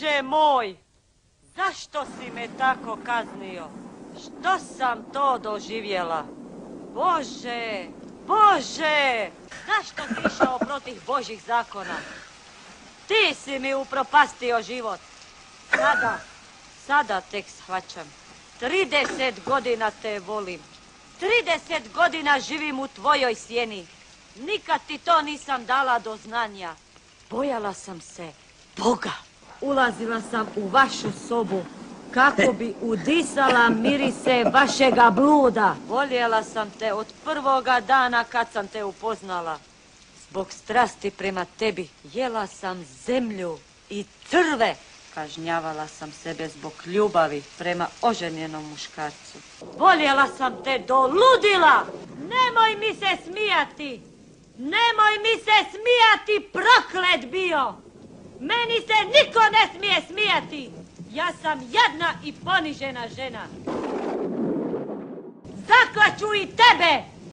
Bože moj, zašto si me tako kaznio? Što sam to doživjela? Bože, Bože, zašto si išao protiv Božih zakona? Ti si mi upropastio život. Sada tek shvaćam. 30 godina te volim. 30 godina živim u tvojoj sjeni. Nikad ti to nisam dala do znanja. Bojala sam se Boga. Ulazila sam u vašu sobu kako bi udisala mirise vašega bluda. Voljela sam te od prvoga dana kad sam te upoznala. Zbog strasti prema tebi jela sam zemlju i crve. Kažnjavala sam sebe zbog ljubavi prema oženjenom muškarcu. Voljela sam te do ludila. Nemoj mi se smijati. Nemoj mi se smijati, proklet bio. Meni se niko ne smije smijati. Ja sam jadna i ponižena žena. Zaklaću i tebe.